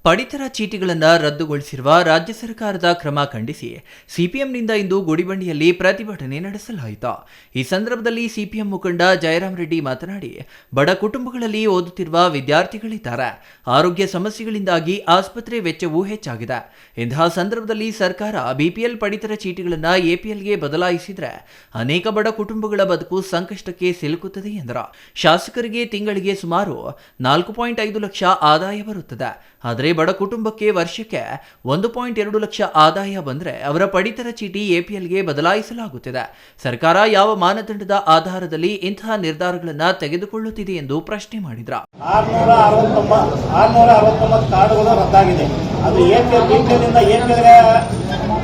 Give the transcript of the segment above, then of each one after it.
ಪಡಿತರ ಚೀಟಿಗಳನ್ನು ರದ್ದುಗೊಳಿಸಿರುವ ರಾಜ್ಯ ಸರ್ಕಾರದ ಕ್ರಮ ಖಂಡಿಸಿ ಸಿಪಿಎಂನಿಂದ ಇಂದು ಗುಡಿಬಂಡೆಯಲ್ಲಿ ಪ್ರತಿಭಟನೆ ನಡೆಸಲಾಯಿತು. ಈ ಸಂದರ್ಭದಲ್ಲಿ ಸಿಪಿಎಂ ಮುಖಂಡ ಜಯರಾಮ್ ರೆಡ್ಡಿ ಮಾತನಾಡಿ, ಬಡ ಕುಟುಂಬಗಳಲ್ಲಿ ಓದುತ್ತಿರುವ ವಿದ್ಯಾರ್ಥಿಗಳಿದ್ದಾರೆ. ಆರೋಗ್ಯ ಸಮಸ್ಯೆಗಳಿಂದಾಗಿ ಆಸ್ಪತ್ರೆ ವೆಚ್ಚವೂ ಹೆಚ್ಚಾಗಿದೆ. ಇಂತಹ ಸಂದರ್ಭದಲ್ಲಿ ಸರ್ಕಾರ ಬಿಪಿಎಲ್ ಪಡಿತರ ಚೀಟಿಗಳನ್ನು ಎಪಿಎಲ್ಗೆ ಬದಲಾಯಿಸಿದರೆ ಅನೇಕ ಬಡ ಕುಟುಂಬಗಳ ಬದುಕು ಸಂಕಷ್ಟಕ್ಕೆ ಸಿಲುಕುತ್ತದೆ ಎಂದರು. ಶಾಸಕರಿಗೆ ತಿಂಗಳಿಗೆ ಸುಮಾರು 4.5 ಲಕ್ಷ ಆದಾಯ ಬರುತ್ತದೆ. ಆದರೆ ಬಡ ಕುಟುಂಬಕ್ಕೆ ವರ್ಷಕ್ಕೆ 1.2 ಲಕ್ಷ ಆದಾಯ ಬಂದರೆ ಅವರ ಪಡಿತರ ಚೀಟಿ ಎಪಿಎಲ್ಗೆ ಬದಲಾಯಿಸಲಾಗುತ್ತಿದೆ. ಸರ್ಕಾರ ಯಾವ ಮಾನದಂಡದ ಆಧಾರದಲ್ಲಿ ಇಂತಹ ನಿರ್ಧಾರಗಳನ್ನು ತೆಗೆದುಕೊಳ್ಳುತ್ತಿದೆ ಎಂದು ಪ್ರಶ್ನೆ ಮಾಡಿದರು. 669 ಕಾರ್ಡ್ಗಳು ರದ್ದಾಗಿದೆ. ಅದು ಬಿಪಿಎಲ್ನಿಂದ ಎಪಿಎಲ್ಗೆ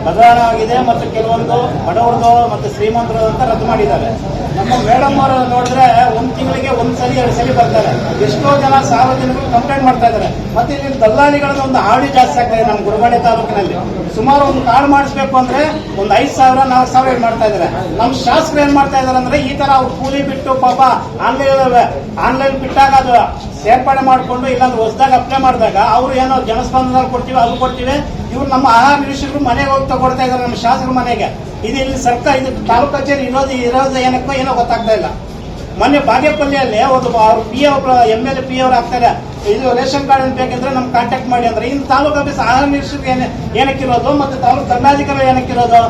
ಬದಲಾವಣೆ ಆಗಿದೆ ಮತ್ತು ಕೆಲವೊಂದು ಬಡವರದು ಮತ್ತು ಶ್ರೀಮಂತರು ಅಂತ ರದ್ದು ಮಾಡಿದ್ದಾರೆ. ನಮ್ಮ ಮೇಡಮ್ ಅವರು ನೋಡಿದ್ರೆ ಒಂದು ತಿಂಗಳಿಗೆ 1 ಸಲ 2 ಸಲ ಬರ್ತಾರೆ. ಎಷ್ಟೋ ಜನ ಸಾರ್ವಜನಿಕರು ಕಂಪ್ಲೇಂಟ್ ಮಾಡ್ತಾ ಇದ್ದಾರೆ. ಮತ್ತೆ ಇಲ್ಲಿ ದಲ್ಲಾಳಿಗಳನ್ನ ಒಂದು ಹಾವಳಿ ಜಾಸ್ತಿ ಆಗ್ತಾ ಇದೆ. ನಮ್ಮ ಗುಡಿಬಂಡೆ ತಾಲೂಕಿನಲ್ಲಿ ಸುಮಾರು ಒಂದು ಕಾರ್ಡ್ ಮಾಡಿಸ್ಬೇಕು ಅಂದ್ರೆ ಒಂದು 5,000 4,000 ಮಾಡ್ತಾ ಇದ್ದಾರೆ. ನಮ್ಮ ಶಾಸಕರು ಏನ್ ಮಾಡ್ತಾ ಇದಾರೆ ಅಂದ್ರೆ ಈ ತರ ಅವ್ರು ಕೂಲಿ ಬಿಟ್ಟು ಪಾಪ ಆನ್ಲೈನ್ ಬಿಟ್ಟಾಗ ಅದು ಸೇರ್ಪಡೆ ಮಾಡಿಕೊಂಡು ಇಲ್ಲಾಂದ್ರೆ ಹೊಸದಾಗ ಅಪ್ಲೈ ಮಾಡಿದಾಗ ಅವ್ರು ಏನೋ ಜನಸ್ಪಂದನ ಕೊಡ್ತೀವಿ ಅದು ಕೊಡ್ತೀವಿ. ಇವ್ರು ನಮ್ಮ ಆಹಾರ ನಿರೀಕ್ಷಕರು ಮನೆಗೆ ಹೋಗಿ ತಗೊಡ್ತಾ ಇದ್ದಾರೆ, ನಮ್ಮ ಶಾಸಕರ ಮನೆಗೆ. ಇದು ಇಲ್ಲಿ ಸರ್ಕಾರ ಇದು ತಾಲೂಕು ಕಚೇರಿ ಇರೋದು ಏನಕ್ಕೋ ಏನೋ ಗೊತ್ತಾಗ್ತಾ ಇಲ್ಲ. ಮೊನ್ನೆ ಬಾಗೇಪಲ್ಲಿಯಲ್ಲಿ ಅವ್ರು MLA ಪಿ ಅವ್ರು ಆಗ್ತಾರೆ, ಇದು ರೇಷನ್ ಕಾರ್ಡ್ ಬೇಕಂದ್ರೆ ನಮ್ಗೆ ಕಾಂಟ್ಯಾಕ್ಟ್ ಮಾಡಿ ಅಂದ್ರೆ ಇನ್ನು ತಾಲೂಕು ಆಫೀಸ್ ಆಹಾರ ನಿರೀಕ್ಷಕರು ಏನಕ್ಕಿರೋದು ಮತ್ತು ತಾಲೂಕು ದಂಡಾಧಿಕಾರಿ ಏನಕ್ಕಿರೋದು.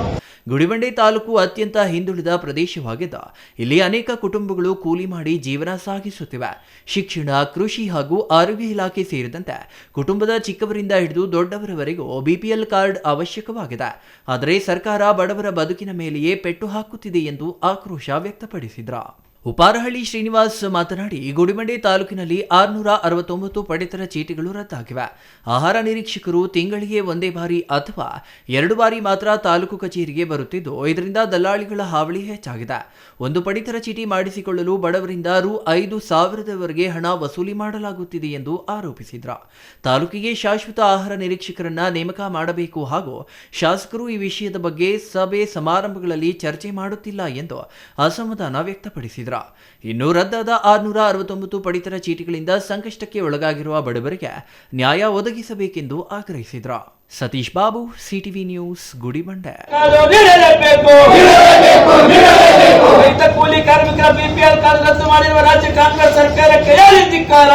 ಗುಡಿಬಂಡೆ ತಾಲೂಕು ಅತ್ಯಂತ ಹಿಂದುಳಿದ ಪ್ರದೇಶವಾಗಿದ್ದು ಇಲ್ಲಿ ಅನೇಕ ಕುಟುಂಬಗಳು ಕೂಲಿ ಮಾಡಿ ಜೀವನ ಸಾಗಿಸುತ್ತಿವೆ. ಶಿಕ್ಷಣ, ಕೃಷಿ ಹಾಗೂ ಆರೋಗ್ಯ ಇಲಾಖೆ ಸೇರಿದಂತೆ ಕುಟುಂಬದ ಚಿಕ್ಕವರಿಂದ ಹಿಡಿದು ದೊಡ್ಡವರವರೆಗೂ ಬಿಪಿಎಲ್ ಕಾರ್ಡ್ ಅವಶ್ಯಕವಾಗಿದೆ. ಆದರೆ ಸರ್ಕಾರ ಬಡವರ ಬದುಕಿನ ಮೇಲೆಯೇ ಪೆಟ್ಟು ಹಾಕುತ್ತಿದೆ ಎಂದು ಆಕ್ರೋಶ ವ್ಯಕ್ತಪಡಿಸಿದರು. ಉಪಾರಹಳ್ಳಿ ಶ್ರೀನಿವಾಸ್ ಮಾತನಾಡಿ, ಗುಡಿಬಂಡೆ ತಾಲೂಕಿನಲ್ಲಿ 669 ಪಡಿತರ ಚೀಟಿಗಳು ರದ್ದಾಗಿವೆ. ಆಹಾರ ನಿರೀಕ್ಷಕರು ತಿಂಗಳಿಗೆ ಒಂದೇ ಬಾರಿ ಅಥವಾ 2 ಬಾರಿ ಮಾತ್ರ ತಾಲೂಕು ಕಚೇರಿಗೆ ಬರುತ್ತಿದ್ದು ಇದರಿಂದ ದಲ್ಲಾಳಿಗಳ ಹಾವಳಿ ಹೆಚ್ಚಾಗಿದೆ. ಒಂದು ಪಡಿತರ ಚೀಟಿ ಮಾಡಿಸಿಕೊಳ್ಳಲು ಬಡವರಿಂದ Ru5,000ವರೆಗೆ ಹಣ ವಸೂಲಿ ಮಾಡಲಾಗುತ್ತಿದೆ ಎಂದು ಆರೋಪಿಸಿದರು. ತಾಲೂಕಿಗೆ ಶಾಶ್ವತ ಆಹಾರ ನಿರೀಕ್ಷಕರನ್ನ ನೇಮಕ ಮಾಡಬೇಕು ಹಾಗೂ ಶಾಸಕರು ಈ ವಿಷಯದ ಬಗ್ಗೆ ಸಭೆ ಸಮಾರಂಭಗಳಲ್ಲಿ ಚರ್ಚೆ ಮಾಡುತ್ತಿಲ್ಲ ಎಂದು ಅಸಮಾಧಾನ ವ್ಯಕ್ತಪಡಿಸಿದರು. ಇನ್ನು ರದ್ದಾದ 669 ಪಡಿತರ ಚೀಟಿಗಳಿಂದ ಸಂಕಷ್ಟಕ್ಕೆ ಒಳಗಾಗಿರುವ ಬಡವರಿಗೆ ನ್ಯಾಯ ಒದಗಿಸಬೇಕೆಂದು ಆಗ್ರಹಿಸಿದರು. Satish Babu, CTV news, Gudibande. ಕೂಲಿ ಕಾರ್ಮಿಕರ ಬಿಪಿಎಲ್ ಕಾರ್ಡ್ ರದ್ದು ಮಾಡಿರುವ ರಾಜ್ಯ ಕಾಂಗ್ರೆಸ್ ಸರ್ಕಾರಕ್ಕೆ ಧಿಕ್ಕಾರ.